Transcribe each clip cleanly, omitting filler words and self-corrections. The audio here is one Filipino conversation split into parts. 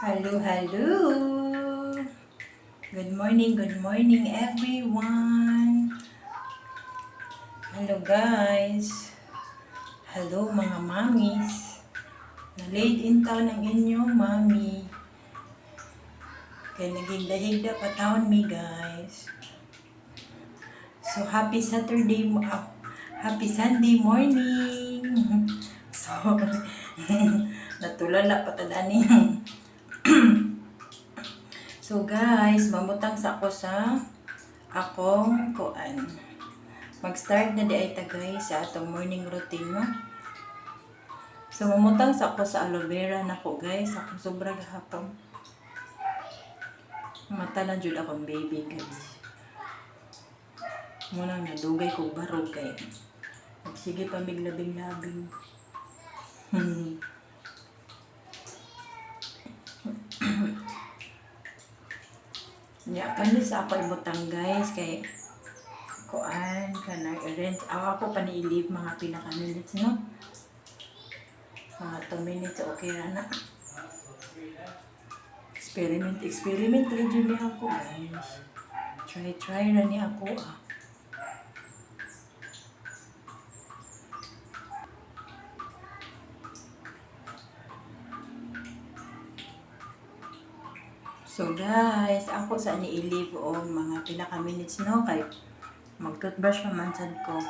Hello, hello. Good morning everyone. Hello guys. Hello mga mommies. Na-late in town ang inyong mommy. Kaya nagigda-higda pa taon mi guys. So happy happy Sunday morning. So natulala pa tadani. So guys, mamutang sa ako sa akong kuan. Mag-start na di ay tagay sa atong morning routine no. So mamutang sa ako sa aloe vera nako guys, akong sobra gahapon. Mata na jud akong baby guys. Muna nadugay ko barog kay. Sige pa miglabing-labing. Ya, kani sa ako ibutang guys kay kuan kanang arrange ako pa ni-leave mga pila ka minutes no. Mga 2 minutes okay ra na. Experiment rin yun ni ako guys. Try na ni ako So guys, ako sa ni-leave o mga pila ka minutes no kay mag-toothbrush pa man sad ko.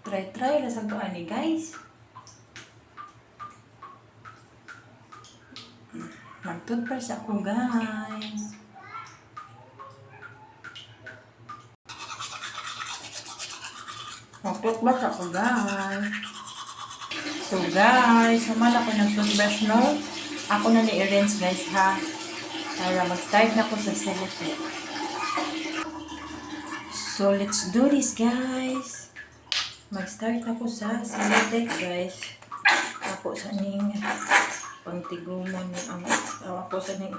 Try na sa ko ani guys. Mag-toothbrush ako guys. Mag-toothbrush ako guys. So guys, naman ako nag-toothbrush no. Ako na ni-rinse guys ha. Para mag-start na ko sa Celotex. So let's do this guys. Mag-start ako sa Celotex guys. Ako sa ning pangtigumon ang ako sa ning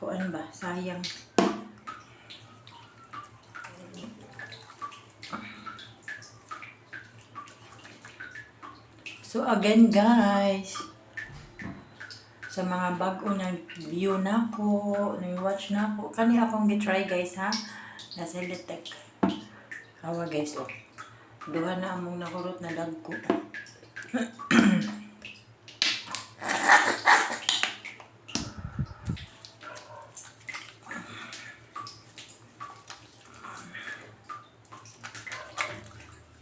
kuan ba sayang. So again guys, sa mga bago na view na ko, na-watch na ko, kani akong gitry guys ha, na Celotex. Kawa guys oh. Duha na among nakurot na dagko.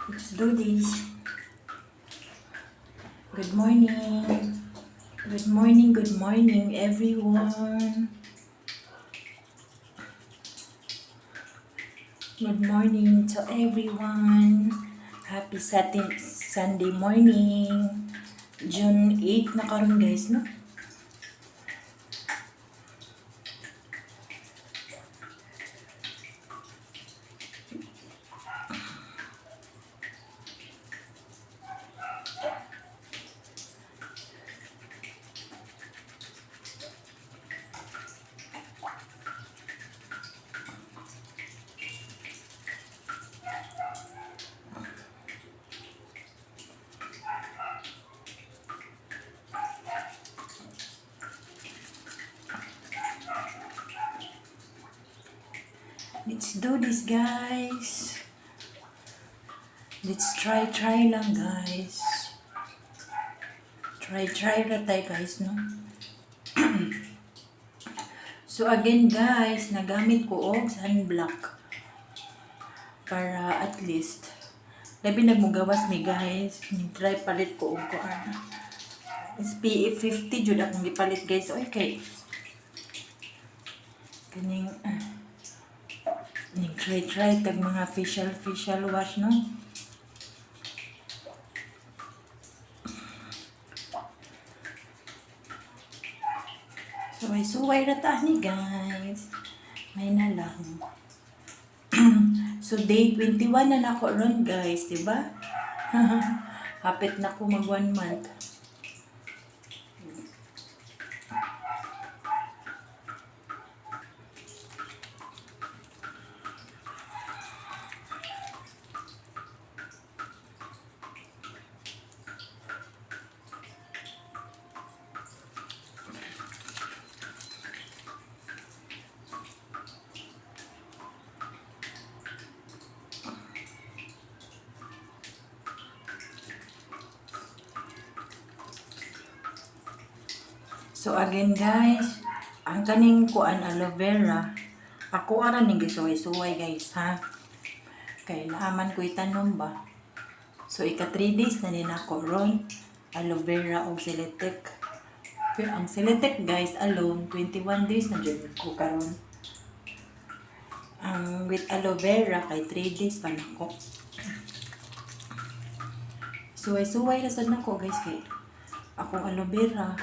Let's do this. Good morning everyone. Good morning to everyone. Happy Sunday morning. June 8 na karon guys no. Let's do this guys. Let's try lang guys. Try ra tayo guys no. So again guys, nagamit ko og sunblock para at least labi nagmugawas ni guys. Try palit ko og kuan. SPF 50 jud akong gipalit guys. Okay. Kaning try tag mga facial wash no. Suway ra ta ni guys. May na lang. So day 21 na nako ron guys, di ba? Hapit na ko mag 1 month. So again guys, ang kaning kuan aloe vera, ako ara ning gisuway-suway guys ha. Kay naaman ko itanom ba. So ika 3 days na din ako ron, aloe vera o Celetec. Pero ang Celetec guys alone 21 days na dyan ko karon. Ang with aloe vera kay 3 days pa nako. Suway-suway na sad nako guys kay akong aloe vera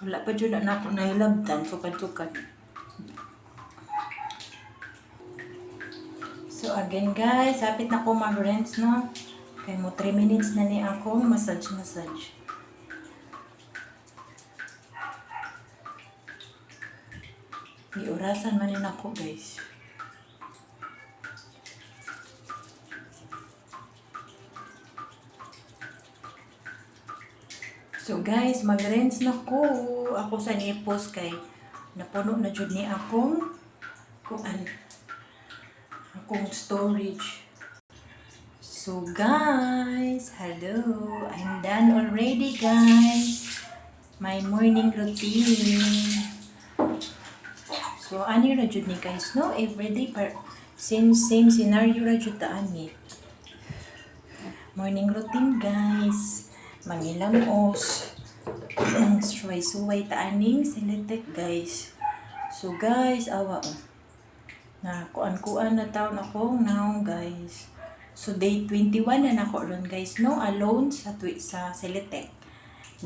wala pa dyan na ako nahilabtan sukad-sukad. So again guys, hapit na ko mag-rinse no. Kay mo 3 minutes na ni ako massage. Iurasan man din ako guys. So guys, mag-rinse na ko. Ako sa nipos kay napuno na jud ni akong storage. So guys, hello. I'm done already guys. My morning routine. So ani ra jud ni guys no, everyday same scenario ra jud ta ani. Morning routine guys. Mangilamos. Suway-suway ta aning Celetec guys. So guys, awa na kuan na taon ako now guys. So day 21 na nako ron guys no, alone sa Celetec.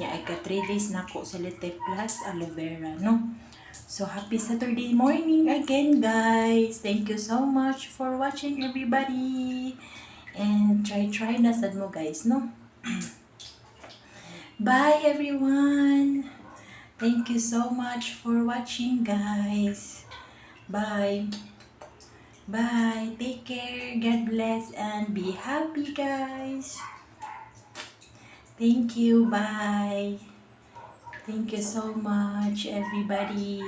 Nya ay ka 3 days nako Celetec plus aloe vera no. So happy Saturday morning again guys. Thank you so much for watching everybody. And try na sad mo guys no. Bye everyone. Thank you so much for watching guys. Bye. Bye. Take care. God bless and be happy guys. Thank you. Bye. Thank you so much everybody.